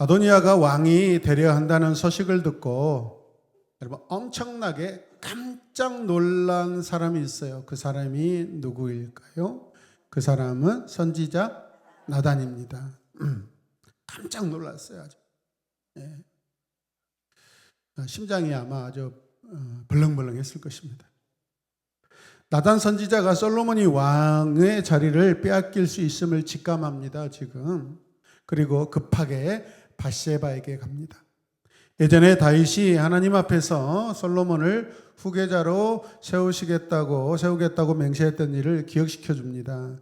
아도니아가 왕이 되려 한다는 소식을 듣고 여러분 엄청나게 깜짝 놀란 사람이 있어요. 그 사람이 누구일까요? 그 사람은 선지자 나단입니다. 깜짝 놀랐어요. 아주. 예. 심장이 아마 아주 벌렁벌렁했을 것입니다. 나단 선지자가 솔로몬이 왕의 자리를 빼앗길 수 있음을 직감합니다. 지금. 그리고 급하게 밧세바에게 갑니다. 예전에 다윗이 하나님 앞에서 솔로몬을 후계자로 세우겠다고 맹세했던 일을 기억시켜 줍니다.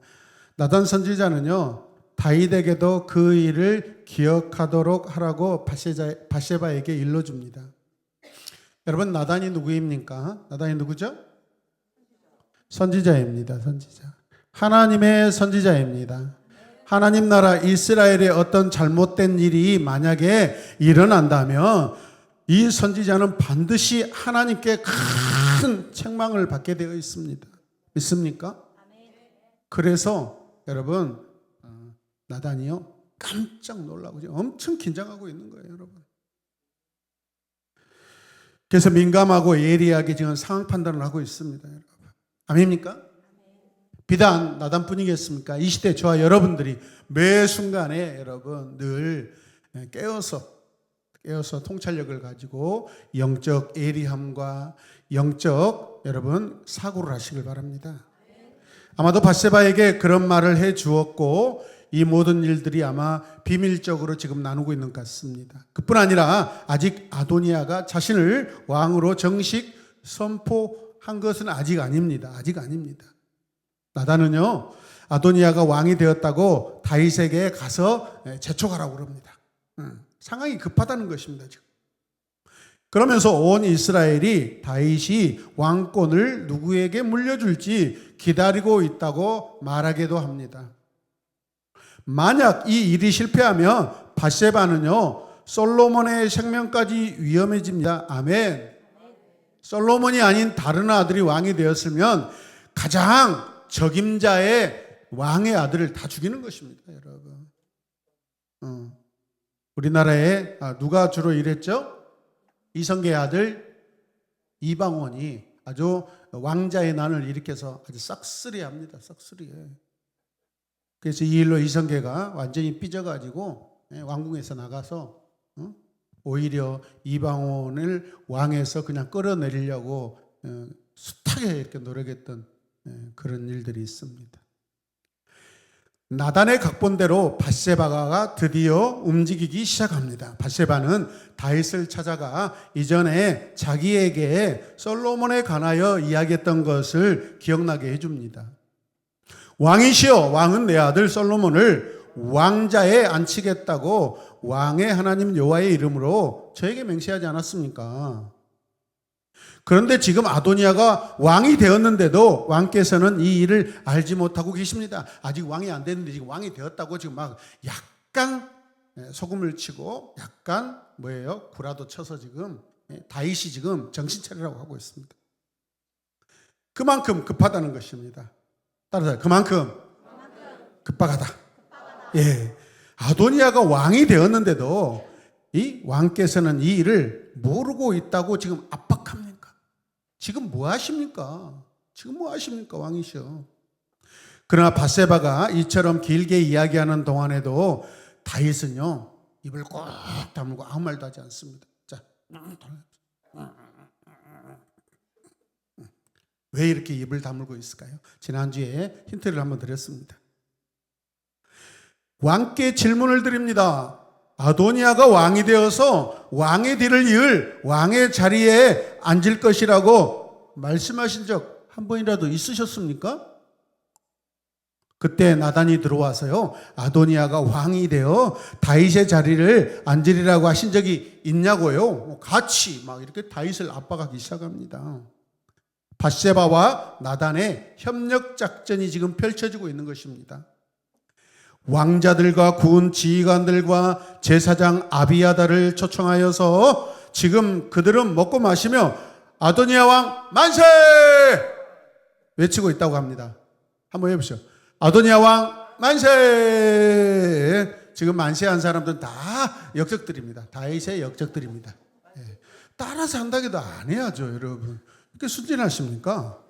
나단 선지자는요, 다윗에게도 그 일을 기억하도록 하라고 밧세바에게 일러줍니다. 여러분, 나단이 누구입니까? 나단이 누구죠? 선지자입니다. 선지자. 하나님의 선지자입니다. 하나님 나라 이스라엘의 어떤 잘못된 일이 만약에 일어난다면 이 선지자는 반드시 하나님께 큰 책망을 받게 되어 있습니다. 믿습니까? 그래서 여러분, 나단이요 깜짝 놀라고 엄청 긴장하고 있는 거예요, 여러분. 그래서 민감하고 예리하게 지금 상황 판단을 하고 있습니다, 여러분. 아닙니까? 비단 나단뿐이겠습니까? 이 시대 저와 여러분들이 매 순간에 여러분 늘 깨어서 통찰력을 가지고 영적 예리함과 영적 여러분 사고를 하시길 바랍니다. 아마도 밧세바에게 그런 말을 해 주었고 이 모든 일들이 아마 비밀적으로 지금 나누고 있는 것 같습니다. 그뿐 아니라 아직 아도니아가 자신을 왕으로 정식 선포한 것은 아직 아닙니다. 아직 아닙니다. 나단은요, 아도니아가 왕이 되었다고 다윗에게 가서 재촉하라고 그럽니다. 상황이 급하다는 것입니다, 지금. 그러면서 온 이스라엘이 다윗이 왕권을 누구에게 물려줄지 기다리고 있다고 말하기도 합니다. 만약 이 일이 실패하면 밧세바는요, 솔로몬의 생명까지 위험해집니다. 아멘. 솔로몬이 아닌 다른 아들이 왕이 되었으면 가장 적임자의 왕의 아들을 다 죽이는 것입니다, 여러분. 우리나라에 누가 주로 이랬죠? 이성계의 아들 이방원이 아주 왕자의 난을 일으켜서 아주 싹쓸이합니다. 싹쓸이해. 그래서 이 일로 이성계가 완전히 삐져가지고 왕궁에서 나가서 오히려 이방원을 왕에서 그냥 끌어내리려고 숱하게 이렇게 노력했던 그런 일들이 있습니다. 나단의 각본대로 밧세바가 드디어 움직이기 시작합니다. 밧세바는 다윗을 찾아가 이전에 자기에게 솔로몬에 관하여 이야기했던 것을 기억나게 해줍니다. 왕이시여, 왕은 내 아들 솔로몬을 왕자에 앉히겠다고 왕의 하나님 여호와의 이름으로 저에게 맹세하지 않았습니까? 그런데 지금 아도니아가 왕이 되었는데도 왕께서는 이 일을 알지 못하고 계십니다. 아직 왕이 안 됐는데 지금 왕이 되었다고 지금 막 약간 소금을 치고 약간 구라도 쳐서 지금 다윗이 지금 정신 차리라고 하고 있습니다. 그만큼 급하다는 것입니다. 따라서 그만큼 급박하다. 예, 아도니아가 왕이 되었는데도 이 왕께서는 이 일을 모르고 있다고 지금 압박합니다. 지금 뭐 하십니까? 왕이시여. 그러나 밧세바가 이처럼 길게 이야기하는 동안에도 다윗은요, 입을 꼭 다물고 아무 말도 하지 않습니다. 자, 왜 이렇게 입을 다물고 있을까요? 지난주에 힌트를 한번 드렸습니다. 왕께 질문을 드립니다. 아도니아가 왕이 되어서 왕의 뒤를 이을 왕의 자리에 앉을 것이라고 말씀하신 적 한 번이라도 있으셨습니까? 그때 나단이 들어와서요, 아도니아가 왕이 되어 다윗의 자리를 앉으리라고 하신 적이 있냐고요? 같이 막 이렇게 다윗을 압박하기 시작합니다. 밧세바와 나단의 협력 작전이 지금 펼쳐지고 있는 것입니다. 왕자들과 군 지휘관들과 제사장 아비야다를 초청하여서 지금 그들은 먹고 마시며 아도니아 왕 만세! 외치고 있다고 합니다. 한번 해보시죠. 아도니아 왕 만세! 지금 만세한 사람들은 다 역적들입니다. 다윗의 역적들입니다. 예. 따라서 한다고 해도 안 해야죠, 여러분. 이렇게 순진하십니까?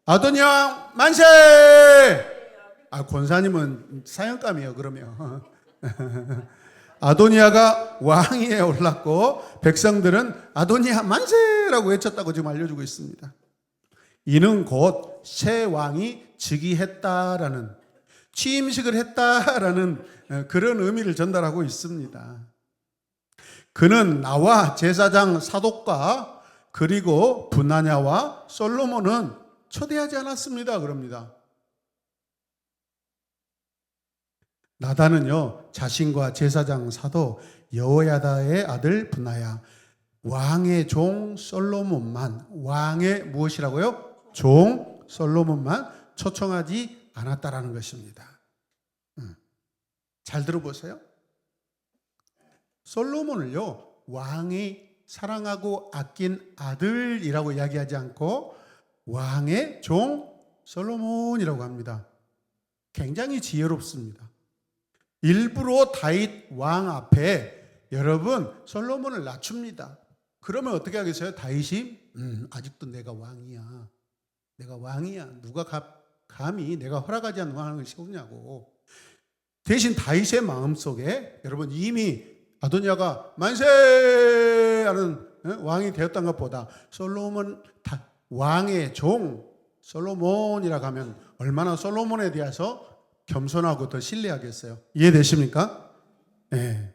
아도니아 만세! 권사님은 사형감이에요, 그러면. 아도니아가 왕위에 올랐고 백성들은 아도니아 만세라고 외쳤다고 지금 알려주고 있습니다. 이는 곧 새 왕이 즉위했다라는, 취임식을 했다라는 그런 의미를 전달하고 있습니다. 그는 나와 제사장 사독과 그리고 분하냐와 솔로몬은 초대하지 않았습니다. 그럽니다. 나단은요, 자신과 제사장 사도 여호야다의 아들 분하야, 왕의 종 솔로몬만, 왕의 무엇이라고요? 종 솔로몬만 초청하지 않았다라는 것입니다. 잘 들어보세요. 솔로몬을요, 왕이 사랑하고 아낀 아들이라고 이야기하지 않고 왕의 종 솔로몬이라고 합니다. 굉장히 지혜롭습니다. 일부러 다윗 왕 앞에 여러분 솔로몬을 낮춥니다. 그러면 어떻게 하겠어요? 다윗이 아직도 내가 왕이야. 내가 왕이야. 누가 감히 내가 허락하지 않는 왕을 세우냐고. 대신 다윗의 마음속에 여러분 이미 아도니아가 만세 하는 왕이 되었던 것보다 솔로몬 왕의 종 솔로몬이라고 하면 얼마나 솔로몬에 대해서 겸손하고 더 신뢰하겠어요. 이해되십니까? 네.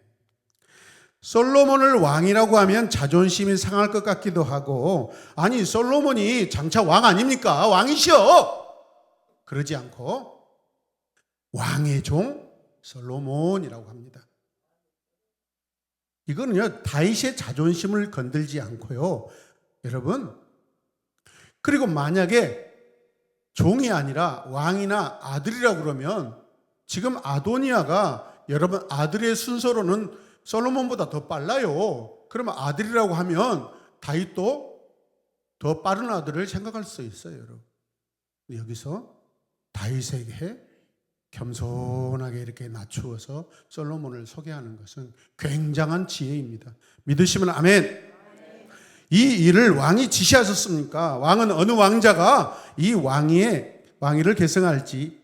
솔로몬을 왕이라고 하면 자존심이 상할 것 같기도 하고, 아니 솔로몬이 장차 왕 아닙니까? 왕이시여. 그러지 않고 왕의 종 솔로몬이라고 합니다. 이거는요, 다윗의 자존심을 건들지 않고요, 여러분. 그리고 만약에 종이 아니라 왕이나 아들이라고 그러면 지금 아도니아가 여러분 아들의 순서로는 솔로몬보다 더 빨라요. 그러면 아들이라고 하면 다윗도 더 빠른 아들을 생각할 수 있어요, 여러분. 여기서 다윗에게 겸손하게 이렇게 낮추어서 솔로몬을 소개하는 것은 굉장한 지혜입니다. 믿으시면 아멘. 이 일을 왕이 지시하셨습니까? 왕은 어느 왕자가 이 왕위를 계승할지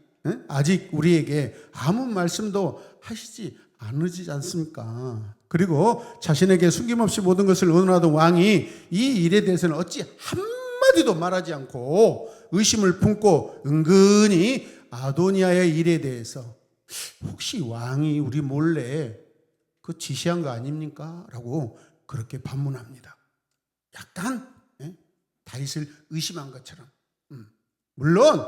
아직 우리에게 아무 말씀도 하시지 않으지 않습니까? 그리고 자신에게 숨김없이 모든 것을 의논하던 왕이 이 일에 대해서는 어찌 한마디도 말하지 않고 의심을 품고 은근히 아도니아의 일에 대해서 혹시 왕이 우리 몰래 그 지시한 거 아닙니까? 라고 그렇게 반문합니다. 약간 다윗을 의심한 것처럼. 물론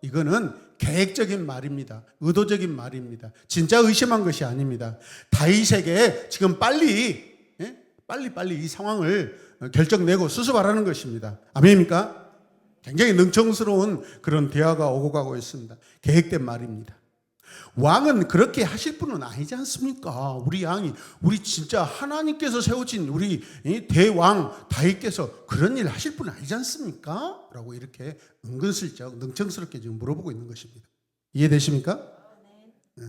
이거는 계획적인 말입니다. 의도적인 말입니다. 진짜 의심한 것이 아닙니다. 다윗에게 지금 빨리 이 상황을 결정내고 수습하라는 것입니다. 아멘입니까? 굉장히 능청스러운 그런 대화가 오고 가고 있습니다. 계획된 말입니다. 왕은 그렇게 하실 분은 아니지 않습니까? 우리 진짜 하나님께서 세우신 우리 대왕 다윗께서 그런 일 하실 분 아니지 않습니까? 라고 이렇게 은근슬쩍 능청스럽게 지금 물어보고 있는 것입니다. 이해되십니까? 네.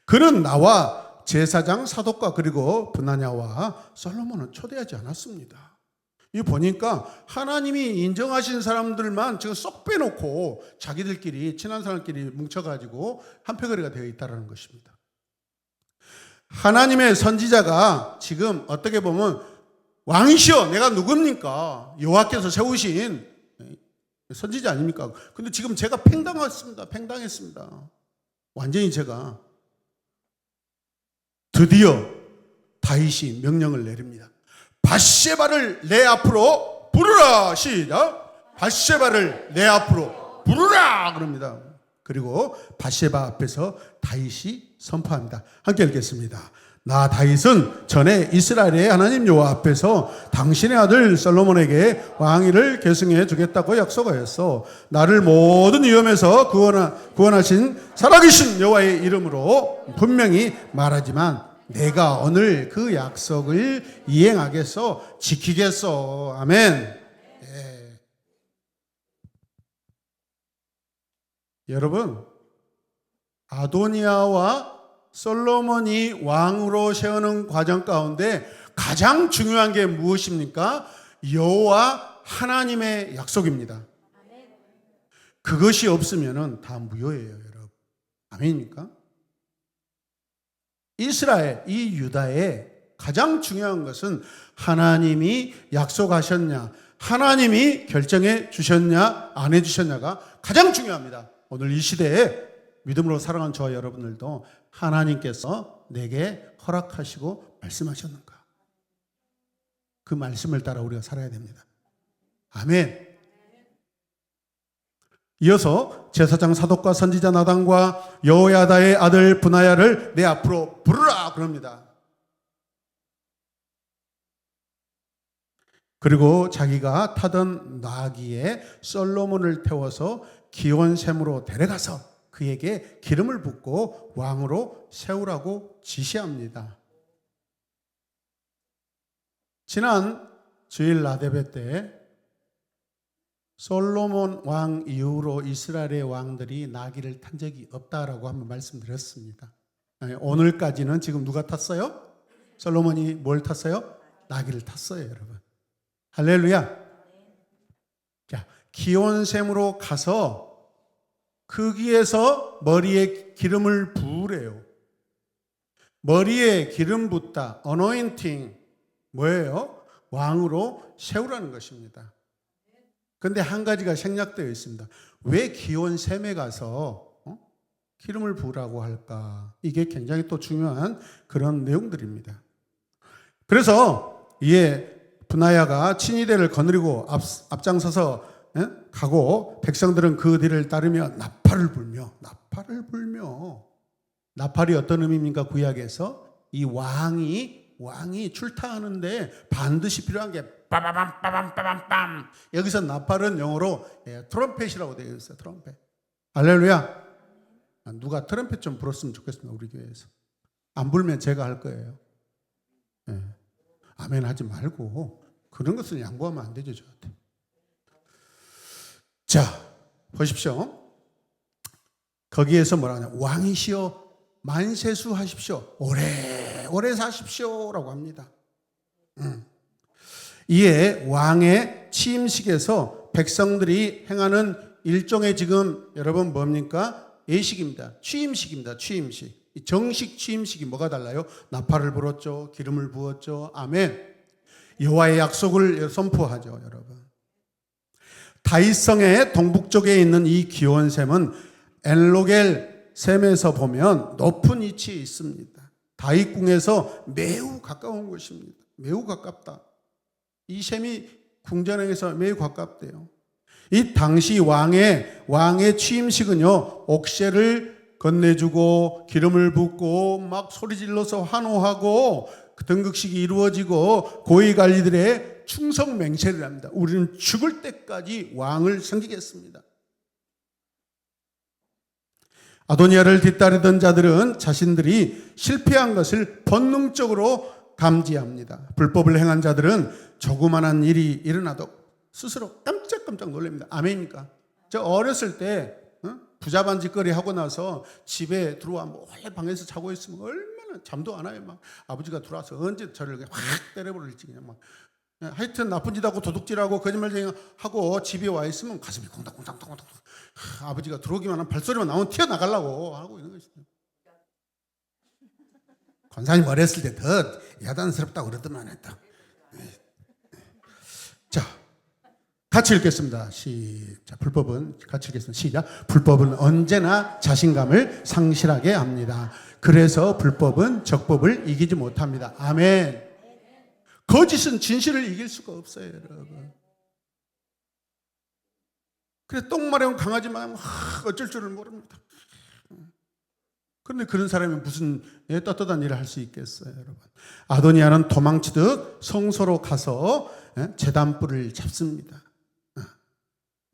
그는 나와 제사장 사독과 그리고 분하냐와 솔로몬은 초대하지 않았습니다. 이 보니까 하나님이 인정하신 사람들만 지금 쏙 빼놓고 자기들끼리 친한 사람끼리 뭉쳐가지고 한패거리가 되어 있다는 것입니다. 하나님의 선지자가 지금 어떻게 보면 왕이시여 내가 누굽니까? 여호와께서 세우신 선지자 아닙니까? 근데 지금 제가 팽당했습니다. 완전히 제가 드디어 다윗이 명령을 내립니다. 밧세바를 내 앞으로 부르라. 시작. 밧세바를 내 앞으로 부르라 그럽니다. 그리고 밧세바 앞에서 다윗이 선포합니다. 함께 읽겠습니다. 나 다윗은 전에 이스라엘의 하나님 여호와 앞에서 당신의 아들 솔로몬에게 왕위를 계승해 주겠다고 약속하였어. 나를 모든 위험에서 구원하신 살아계신 여호와의 이름으로 분명히 말하지만 내가 오늘 그 약속을 이행하겠어, 지키겠어. 아멘. 예. 여러분, 아도니아와 솔로몬이 왕으로 세우는 과정 가운데 가장 중요한 게 무엇입니까? 여호와 하나님의 약속입니다. 그것이 없으면 다 무효예요, 여러분. 아멘입니까? 이스라엘, 이 유다의 가장 중요한 것은 하나님이 약속하셨냐, 하나님이 결정해 주셨냐, 안 해 주셨냐가 가장 중요합니다. 오늘 이 시대에 믿음으로 살아가는 저와 여러분들도 하나님께서 내게 허락하시고 말씀하셨는가? 그 말씀을 따라 우리가 살아야 됩니다. 아멘. 이어서 제사장 사독과 선지자 나단과 여호야다의 아들 브나야를 내 앞으로 부르라 그럽니다. 그리고 자기가 타던 나귀에 솔로몬을 태워서 기온샘으로 데려가서 그에게 기름을 붓고 왕으로 세우라고 지시합니다. 지난 주일 나대배 때 솔로몬 왕 이후로 이스라엘의 왕들이 나귀를 탄 적이 없다라고 한번 말씀드렸습니다. 오늘까지는 지금 누가 탔어요? 솔로몬이 뭘 탔어요? 나귀를 탔어요, 여러분. 할렐루야. 자, 기온샘으로 가서 거기에서 머리에 기름을 부으래요. 머리에 기름 붓다, 어노인팅, 뭐예요? 왕으로 세우라는 것입니다. 그런데 한 가지가 생략되어 있습니다. 왜 기온샘에 가서 기름을 부으라고 할까? 이게 굉장히 또 중요한 그런 내용들입니다. 그래서 이에 브나야가 친위대를 거느리고 앞장서서 가고 백성들은 그 뒤를 따르며 나팔을 불며 나팔이 어떤 의미입니까? 구약에서 이 왕이 출타하는데 반드시 필요한 게 빠바밤 빠밤 빠밤 빰. 여기서 나팔은 영어로 트럼펫이라고 되어 있어요. 트럼펫. 할렐루야. 누가 트럼펫 좀 불었으면 좋겠습니다. 우리 교회에서. 안 불면 제가 할 거예요. 아멘 하지 말고 그런 것은 양보하면 안 되죠, 저한테. 자, 보십시오. 거기에서 뭐라 하냐? 왕이시여 만세수 하십시오. 오래 사십시오라고 합니다. 이에 왕의 취임식에서 백성들이 행하는 일종의 지금 여러분 뭡니까? 예식입니다. 취임식입니다. 취임식. 정식 취임식이 뭐가 달라요? 나팔을 불었죠. 기름을 부었죠. 아멘. 여호와의 약속을 선포하죠, 여러분. 다윗성의 동북쪽에 있는 이 기온샘은 엔로겔 샘에서 보면 높은 위치에 있습니다. 다윗궁에서 매우 가까운 곳입니다. 매우 가깝다. 이 샘이 궁전에서 매우 가깝대요. 이 당시 왕의 취임식은요, 옥새를 건네주고 기름을 붓고 막 소리질러서 환호하고 등극식이 이루어지고 고위 관리들의 충성 맹세를 합니다. 우리는 죽을 때까지 왕을 섬기겠습니다. 아도니아를 뒤따르던 자들은 자신들이 실패한 것을 본능적으로 감지합니다. 불법을 행한 자들은 조그만한 일이 일어나도 스스로 깜짝깜짝 놀랍니다. 아멘입니까? 저 어렸을 때 부자반 짓거리 하고 나서 집에 들어와 몰래 방에서 자고 있으면 얼마나 잠도 안 와요. 막 아버지가 들어와서 언제 저를 확 때려버릴지 그냥 막. 하여튼 나쁜 짓 하고 도둑질하고 거짓말쟁이 하고 집에 와 있으면 가슴이 콩닥콩닥콩닥. 아버지가 들어오기만 하면 발소리만 나오면 튀어나가려고 하고 이런 것이죠. 권사님 어렸을 때 더 야단스럽다고 그러더만 했다. 자, 같이 읽겠습니다. 시작. 불법은 같이 읽겠습니다. 시작. 불법은 언제나 자신감을 상실하게 합니다. 그래서 불법은 적법을 이기지 못합니다. 아멘. 거짓은 진실을 이길 수가 없어요, 여러분. 그래 똥 마려운 강아지만 어쩔 줄을 모릅니다. 그런데 그런 사람이 무슨 떳떳한 일을 할 수 있겠어요, 여러분. 아도니아는 도망치듯 성소로 가서 제단불을 잡습니다.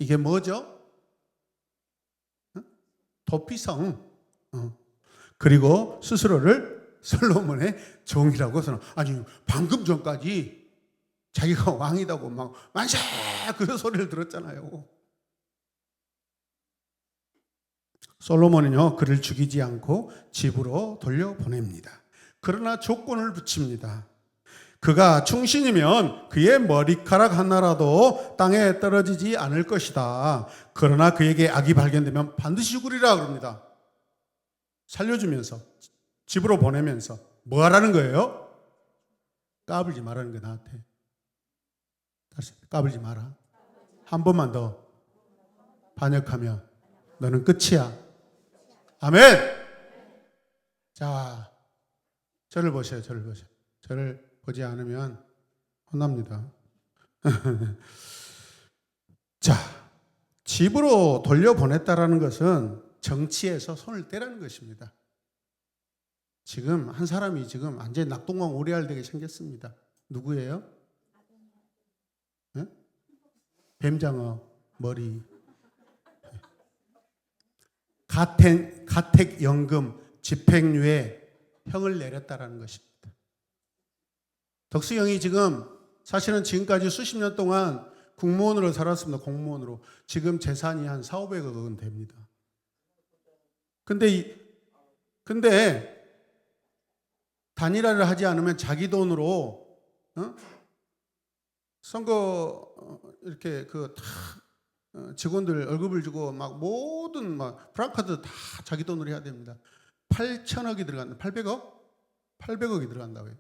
이게 뭐죠? 도피성. 그리고 스스로를 솔로몬의 종이라고 해서 아니 방금 전까지 자기가 왕이다고 막 만세 그 소리를 들었잖아요. 솔로몬은요, 그를 죽이지 않고 집으로 돌려보냅니다. 그러나 조건을 붙입니다. 그가 충신이면 그의 머리카락 하나라도 땅에 떨어지지 않을 것이다. 그러나 그에게 악이 발견되면 반드시 죽으리라 그럽니다. 살려주면서, 집으로 보내면서 뭐 하라는 거예요? 까불지 말라는 거예요, 나한테. 다시 까불지 마라. 한 번만 더 반역하면 너는 끝이야. 아멘. 자, 저를 보세요. 저를 보세요. 저를 보지 않으면 혼납니다. 자, 집으로 돌려보냈다라는 것은 정치에서 손을 떼라는 것입니다. 지금 한 사람이 지금 완전히 낙동강 오리알 되게 생겼습니다. 누구예요? 네? 뱀장어 머리. 가택연금 집행유예 형을 내렸다라는 것입니다. 덕수형이 지금 사실은 지금까지 수십 년 동안 공무원으로 살았습니다. 공무원으로. 지금 재산이 한 4,500억 원 됩니다. 근데 단일화를 하지 않으면 자기 돈으로 선거 이렇게 직원들 월급을 주고 막 모든 프랑카드 다 자기 돈으로 해야 됩니다. 8천억이 들어간다. 800억? 800억이 들어간다고 해요.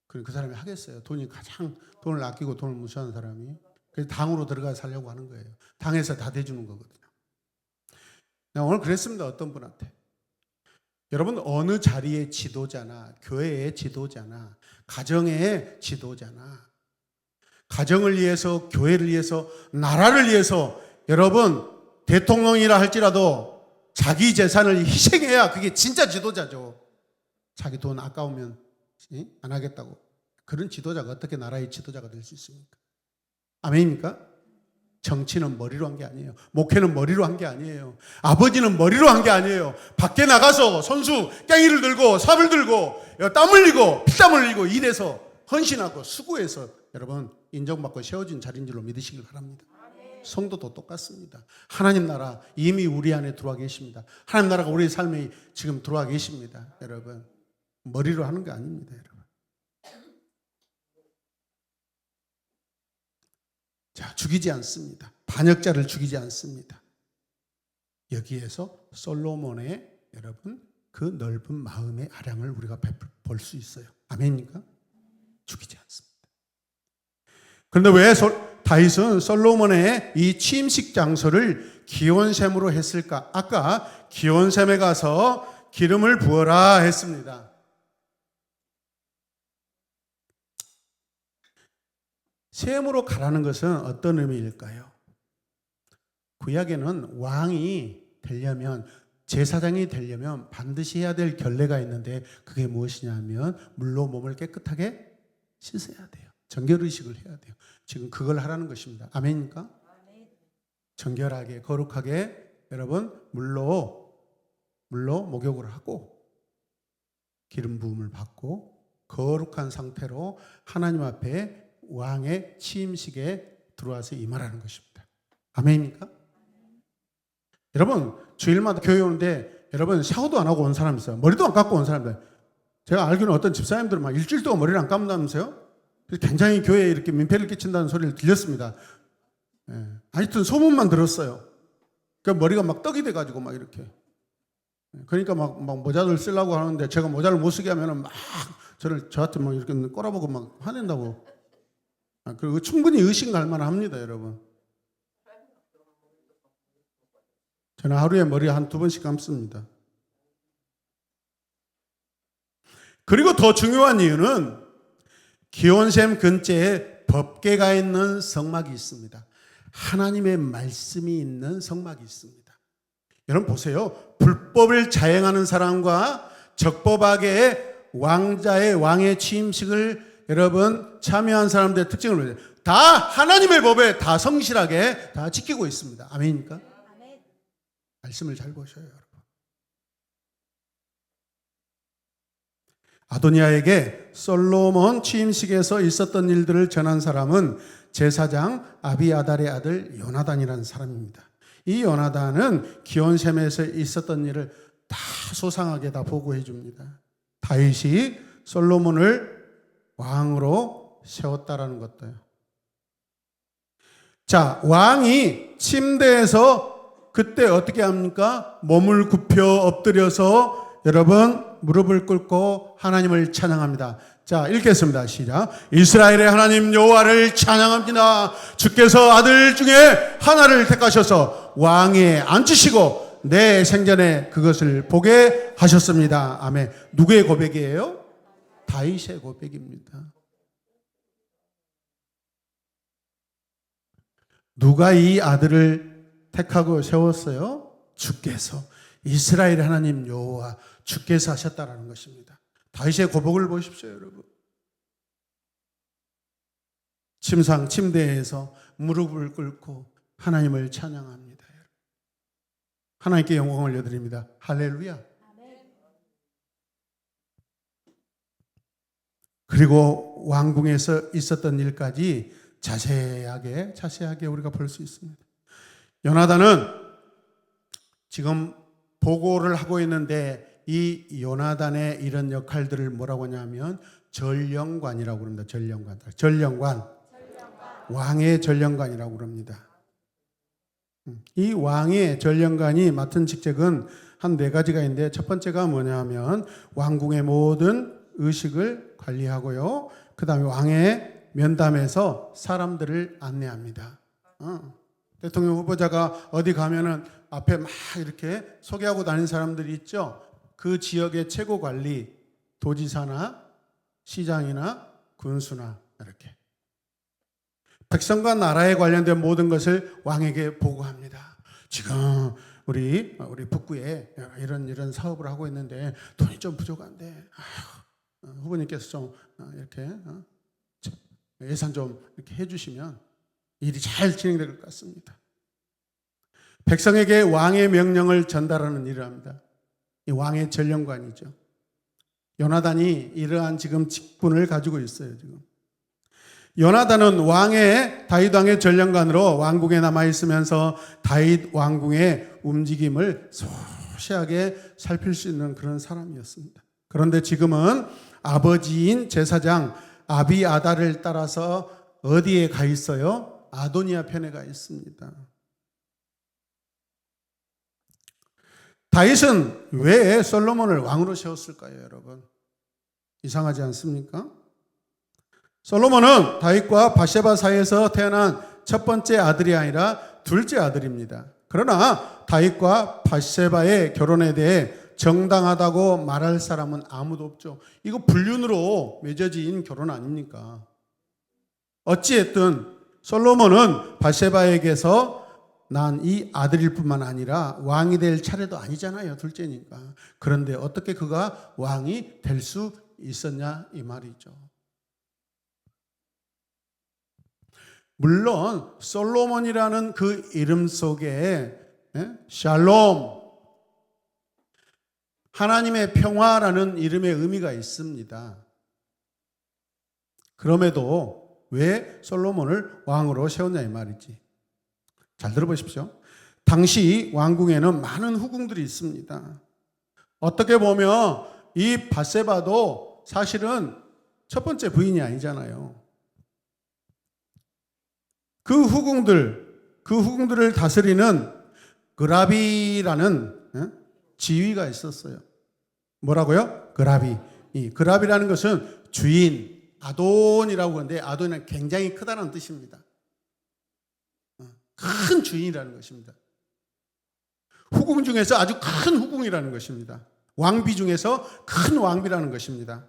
그 사람이 하겠어요. 가장 돈을 아끼고 돈을 무시하는 사람이. 그래서 당으로 들어가 살려고 하는 거예요. 당에서 다 대주는 거거든요. 내가 오늘 그랬습니다. 어떤 분한테. 여러분, 어느 자리의 지도자나 교회의 지도자나 가정의 지도자나 가정을 위해서, 교회를 위해서, 나라를 위해서 여러분 대통령이라 할지라도 자기 재산을 희생해야 그게 진짜 지도자죠. 자기 돈 아까우면 안 하겠다고. 그런 지도자가 어떻게 나라의 지도자가 될 수 있습니까? 아멘입니까? 정치는 머리로 한 게 아니에요. 목회는 머리로 한 게 아니에요. 아버지는 머리로 한 게 아니에요. 밖에 나가서 손수 깽이를 들고 삽을 들고 땀 흘리고 피땀 흘리고 일해서 헌신하고 수고해서 여러분 인정받고 세워진 자리인 줄로 믿으시길 바랍니다. 성도도 똑같습니다. 하나님 나라 이미 우리 안에 들어와 계십니다. 하나님 나라가 우리의 삶에 지금 들어와 계십니다. 여러분 머리로 하는 게 아닙니다. 여러분. 자, 죽이지 않습니다. 반역자를 죽이지 않습니다. 여기에서 솔로몬의 여러분 그 넓은 마음의 아량을 우리가 볼 수 있어요. 아멘입니까? 죽이지 않습니다. 그런데 왜 다윗은 솔로몬의 이 취임식 장소를 기온샘으로 했을까? 아까 기온샘에 가서 기름을 부어라 했습니다. 샘으로 가라는 것은 어떤 의미일까요? 구약에는 왕이 되려면, 제사장이 되려면 반드시 해야 될 결례가 있는데 그게 무엇이냐면 물로 몸을 깨끗하게 씻어야 돼요. 정결의식을 해야 돼요. 지금 그걸 하라는 것입니다. 아멘입니까? 정결하게 거룩하게 여러분 물로 목욕을 하고 기름 부음을 받고 거룩한 상태로 하나님 앞에 왕의 취임식에 들어와서 임하라는 것입니다. 아멘입니까? 여러분 주일마다 교회 오는데 여러분 샤워도 안 하고 온 사람 있어요. 머리도 안 감고 온 사람들. 제가 알기로는 어떤 집사님들은 막 일주일 동안 머리를 안 감는다면서요? 굉장히 교회에 이렇게 민폐를 끼친다는 소리를 들렸습니다. 예. 하여튼 소문만 들었어요. 그 머리가 막 떡이 돼가지고 막 이렇게. 그러니까 막 모자를 쓰려고 하는데 제가 모자를 못 쓰게 하면은 막 저한테 막 이렇게 꼬라보고 막 화낸다고. 그리고 충분히 의심 갈 만합니다, 여러분. 저는 하루에 머리 한 2번씩 감습니다. 그리고 더 중요한 이유는 기온샘 근처에 법궤가 있는 성막이 있습니다. 하나님의 말씀이 있는 성막이 있습니다. 여러분 보세요. 불법을 자행하는 사람과 적법하게 왕의 취임식을 여러분 참여한 사람들의 특징을 보세요. 다 하나님의 법에 다 성실하게 다 지키고 있습니다. 아멘입니까? 아멘. 말씀을 잘 보셔요, 여러분. 아도니아에게 솔로몬 취임식에서 있었던 일들을 전한 사람은 제사장 아비아달의 아들 요나단이라는 사람입니다. 이 요나단은 기온샘에서 있었던 일을 다 소상하게 다 보고해 줍니다. 다윗이 솔로몬을 왕으로 세웠다라는 것도요. 자, 왕이 침대에서 그때 어떻게 합니까? 몸을 굽혀 엎드려서 여러분 무릎을 꿇고 하나님을 찬양합니다. 자, 읽겠습니다. 시작. 이스라엘의 하나님 여호와를 찬양합니다. 주께서 아들 중에 하나를 택하셔서 왕위에 앉으시고 내 생전에 그것을 보게 하셨습니다. 아멘. 누구의 고백이에요? 다윗의 고백입니다. 누가 이 아들을 택하고 세웠어요? 주께서. 이스라엘 하나님 여호와 주께서 하셨다라는 것입니다. 다윗의 고백을 보십시오, 여러분. 침대에서 무릎을 꿇고 하나님을 찬양합니다. 하나님께 영광을 올려드립니다. 할렐루야. 그리고 왕궁에서 있었던 일까지 자세하게 우리가 볼 수 있습니다. 요나단은 지금 보고를 하고 있는데 이 요나단의 이런 역할들을 뭐라고 하냐면 전령관이라고 합니다. 전령관. 왕의 전령관이라고 합니다. 이 왕의 전령관이 맡은 직책은 한 4가지가 있는데 첫 번째가 뭐냐면 왕궁의 모든 의식을 관리하고요. 그 다음에 왕의 면담에서 사람들을 안내합니다. 대통령 후보자가 어디 가면은 앞에 막 이렇게 소개하고 다니는 사람들이 있죠. 그 지역의 최고 관리, 도지사나 시장이나 군수나 이렇게. 백성과 나라에 관련된 모든 것을 왕에게 보고합니다. 지금 우리 북구에 이런 사업을 하고 있는데 돈이 좀 부족한데 후보님께서 좀 이렇게 예산 좀 이렇게 해주시면 일이 잘 진행될 것 같습니다. 백성에게 왕의 명령을 전달하는 일을 합니다. 이 왕의 전령관이죠. 요나단이 이러한 지금 직분을 가지고 있어요. 지금 요나단은 다윗 왕의 전령관으로 왕궁에 남아 있으면서 다윗 왕궁의 움직임을 소시하게 살필 수 있는 그런 사람이었습니다. 그런데 지금은 아버지인 제사장 아비아달을 따라서 어디에 가 있어요? 아도니아 편에 가 있습니다. 다윗은 왜 솔로몬을 왕으로 세웠을까요, 여러분? 이상하지 않습니까? 솔로몬은 다윗과 바세바 사이에서 태어난 첫 번째 아들이 아니라 둘째 아들입니다. 그러나 다윗과 바세바의 결혼에 대해 정당하다고 말할 사람은 아무도 없죠. 이거 불륜으로 맺어진 결혼 아닙니까? 어찌했든 솔로몬은 바세바에게서 난 이 아들일 뿐만 아니라 왕이 될 차례도 아니잖아요. 둘째니까. 그런데 어떻게 그가 왕이 될 수 있었냐 이 말이죠. 물론 솔로몬이라는 그 이름 속에 샬롬, 하나님의 평화라는 이름의 의미가 있습니다. 그럼에도 왜 솔로몬을 왕으로 세웠냐 이 말이지. 잘 들어보십시오. 당시 왕궁에는 많은 후궁들이 있습니다. 어떻게 보면 이 바세바도 사실은 첫 번째 부인이 아니잖아요. 그 후궁들을 다스리는 그라비라는 지위가 있었어요. 뭐라고요? 그라비. 이 그라비라는 것은 주인, 아돈이라고 하는데 아돈은 굉장히 크다는 뜻입니다. 큰 주인이라는 것입니다. 후궁 중에서 아주 큰 후궁이라는 것입니다. 왕비 중에서 큰 왕비라는 것입니다.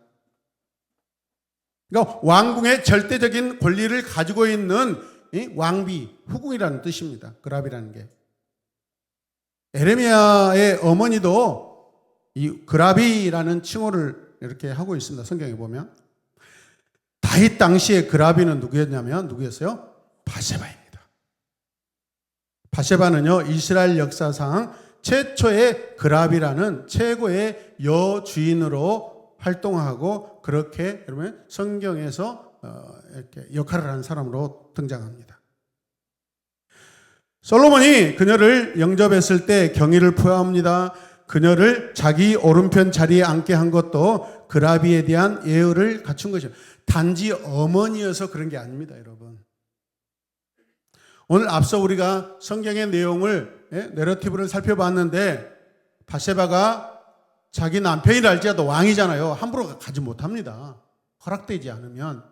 그러니까 왕궁의 절대적인 권리를 가지고 있는 왕비, 후궁이라는 뜻입니다. 그라비라는 게. 에레미야의 어머니도 이 그라비라는 칭호를 이렇게 하고 있습니다. 성경에 보면. 다윗 당시의 그라비는 누구였어요? 바세바입니다. 바세바는요, 이스라엘 역사상 최초의 그라비라는 최고의 여주인으로 활동하고 그렇게 여러분 성경에서 이렇게 역할을 하는 사람으로 등장합니다. 솔로몬이 그녀를 영접했을 때 경의를 표합니다. 그녀를 자기 오른편 자리에 앉게 한 것도 그라비에 대한 예의를 갖춘 것이죠. 단지 어머니여서 그런 게 아닙니다, 여러분. 오늘 앞서 우리가 성경의 내용을, 내러티브를 살펴봤는데 바세바가 자기 남편이라 할지라도 왕이잖아요. 함부로 가지 못합니다. 허락되지 않으면.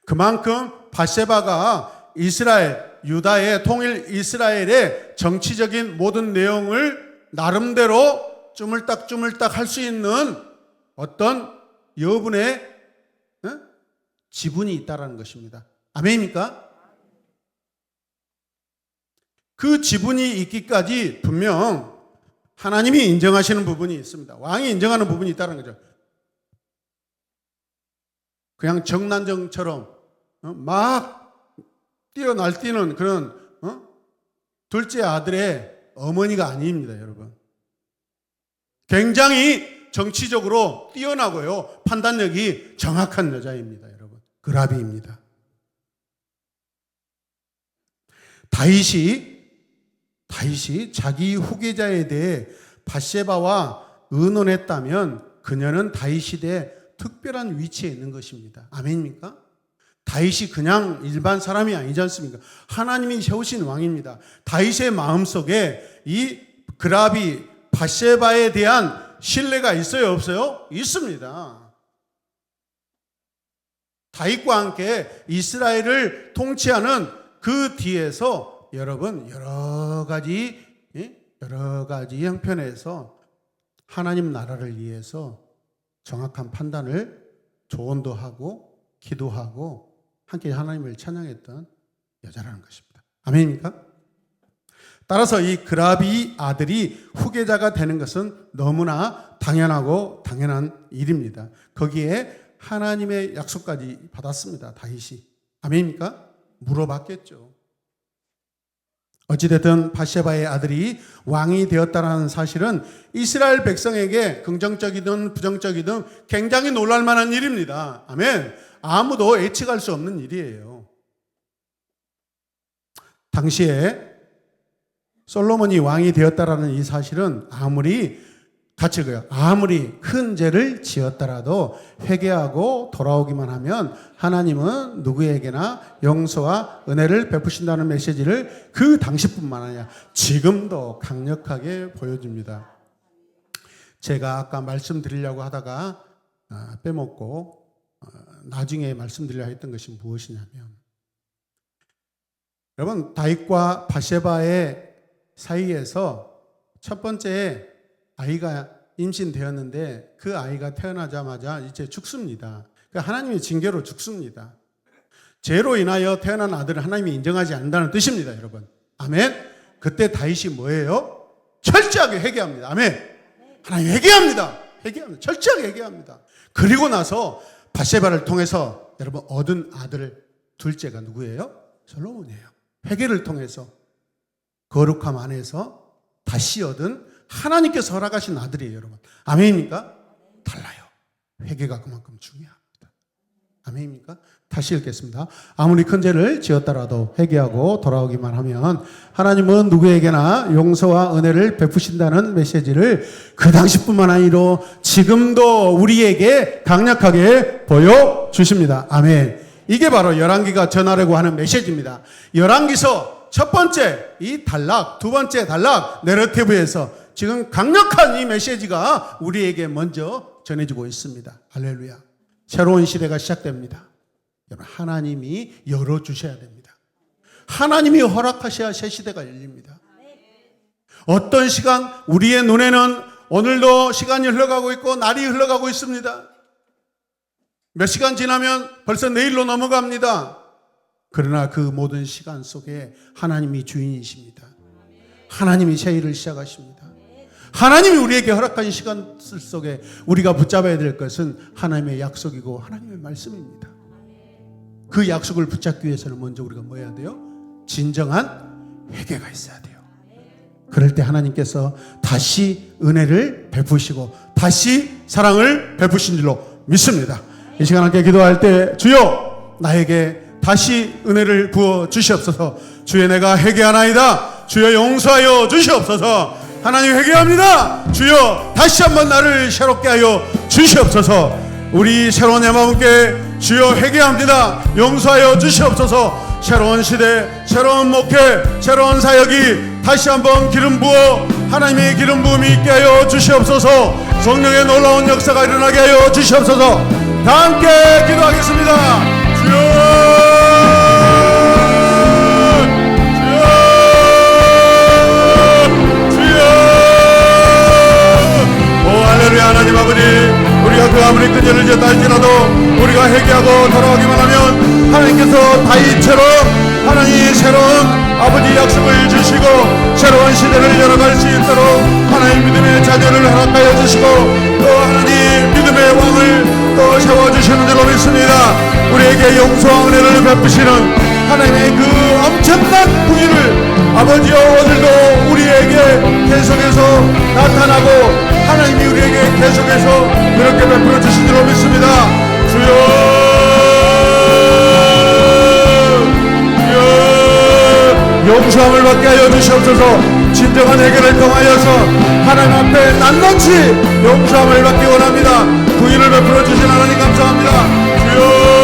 그만큼 바세바가 이스라엘, 유다의 통일 이스라엘의 정치적인 모든 내용을 나름대로 쪼물딱쪼물딱 할 수 있는 어떤 여분의 지분이 있다라는 것입니다. 아멘입니까? 그 지분이 있기까지 분명 하나님이 인정하시는 부분이 있습니다. 왕이 인정하는 부분이 있다는 거죠. 그냥 정난정처럼 막 뛰어날뛰는 그런 둘째 아들의 어머니가 아닙니다, 여러분. 굉장히 정치적으로 뛰어나고요, 판단력이 정확한 여자입니다, 여러분. 그라비입니다. 다윗이 자기 후계자에 대해 바세바와 의논했다면 그녀는 다윗 시대에 특별한 위치에 있는 것입니다. 아멘입니까? 다윗이 그냥 일반 사람이 아니지 않습니까? 하나님이 세우신 왕입니다. 다윗의 마음속에 이 그라비 바세바에 대한 신뢰가 있어요, 없어요? 있습니다. 다윗과 함께 이스라엘을 통치하는 그 뒤에서 여러분 여러 가지 형편에서 하나님 나라를 위해서 정확한 판단을 조언도 하고 기도하고 함께 하나님을 찬양했던 여자라는 것입니다. 아멘입니까? 따라서 이 그라비 아들이 후계자가 되는 것은 너무나 당연한 일입니다. 거기에 하나님의 약속까지 받았습니다, 다윗이. 아멘입니까? 물어봤겠죠. 어찌됐든 바세바의 아들이 왕이 되었다는 사실은 이스라엘 백성에게 긍정적이든 부정적이든 굉장히 놀랄만한 일입니다. 아멘. 아무도 예측할 수 없는 일이에요. 당시에 솔로몬이 왕이 되었다라는 이 사실은 아무리 큰 죄를 지었더라도 회개하고 돌아오기만 하면 하나님은 누구에게나 용서와 은혜를 베푸신다는 메시지를 그 당시뿐만 아니라 지금도 강력하게 보여줍니다. 제가 아까 말씀드리려고 하다가 빼먹고 나중에 말씀드리려 했던 것이 무엇이냐면, 여러분, 다윗과 바세바의 사이에서 첫 번째 아이가 임신되었는데 그 아이가 태어나자마자 이제 죽습니다. 그러니까 하나님의 징계로 죽습니다. 죄로 인하여 태어난 아들을 하나님이 인정하지 않는다는 뜻입니다, 여러분. 아멘. 그때 다윗이 뭐예요? 철저하게 회개합니다. 아멘. 하나님 회개합니다. 철저하게 회개합니다. 그리고 나서 바세바를 통해서 여러분 얻은 아들 둘째가 누구예요? 솔로몬이에요. 회개를 통해서 거룩함 안에서 다시 얻은 하나님께서 허락하신 아들이에요, 여러분. 아멘입니까? 달라요. 회개가 그만큼 중요합니다. 아멘입니까? 다시 읽겠습니다. 아무리 큰 죄를 지었더라도 회개하고 돌아오기만 하면 하나님은 누구에게나 용서와 은혜를 베푸신다는 메시지를 그 당시뿐만 아니라 지금도 우리에게 강력하게 보여주십니다. 아멘. 이게 바로 열왕기가 전하려고 하는 메시지입니다. 열왕기서 첫 번째 이 단락, 두 번째 단락 내러티브에서 지금 강력한 이 메시지가 우리에게 먼저 전해지고 있습니다. 할렐루야. 새로운 시대가 시작됩니다. 여러분, 하나님이 열어주셔야 됩니다. 하나님이 허락하셔야 새 시대가 열립니다. 어떤 시간, 우리의 눈에는 오늘도 시간이 흘러가고 있고 날이 흘러가고 있습니다. 몇 시간 지나면 벌써 내일로 넘어갑니다. 그러나 그 모든 시간 속에 하나님이 주인이십니다. 하나님이 새 일을 시작하십니다. 하나님이 우리에게 허락하신 시간 속에 우리가 붙잡아야 될 것은 하나님의 약속이고 하나님의 말씀입니다. 그 약속을 붙잡기 위해서는 먼저 우리가 뭐 해야 돼요? 진정한 회개가 있어야 돼요. 그럴 때 하나님께서 다시 은혜를 베푸시고 다시 사랑을 베푸신 줄로 믿습니다. 이 시간 함께 기도할 때 주여 나에게 다시 은혜를 부어 주시옵소서. 주여 내가 회개하나이다. 주여 용서하여 주시옵소서. 하나님 회개합니다. 주여 다시 한번 나를 새롭게 하여 주시옵소서. 우리 새로운 내 마음께 주여 회개합니다. 용서하여 주시옵소서. 새로운 시대, 새로운 목회, 새로운 사역이 다시 한번 기름 부어 하나님의 기름 부음이 있게 하여 주시옵소서. 성령의 놀라운 역사가 일어나게 하여 주시옵소서. 다 함께 기도하겠습니다. 주여, 할렐루야. 하나님 아버지, 우리가 그 아무리 큰 죄를 지었다 할지라도 우리가 회개하고 돌아오기만 하면 하나님께서 다윗처럼 하나님 새로운 아버지 약속을 주시고 새로운 시대를 열어갈 수 있도록 하나님 믿음의 자녀를 허락하여 주시고 또 하나님 믿음의 왕을 또 세워주시는 줄로 믿습니다. 우리에게 용서와 은혜를 베푸시는 하나님의 그 엄청난 부위를 아버지여 오늘도 우리에게 계속해서 나타나고 하나님이 우리에게 계속해서 그렇게 베풀어 주신 줄로 믿습니다. 주여, 용서함을 받게 하여 주시옵소서. 진정한 해결을 통하여서 하나님 앞에 낱낱이 용서함을 받기 원합니다. 구의를 베풀어 주신 하나님 감사합니다. 주여,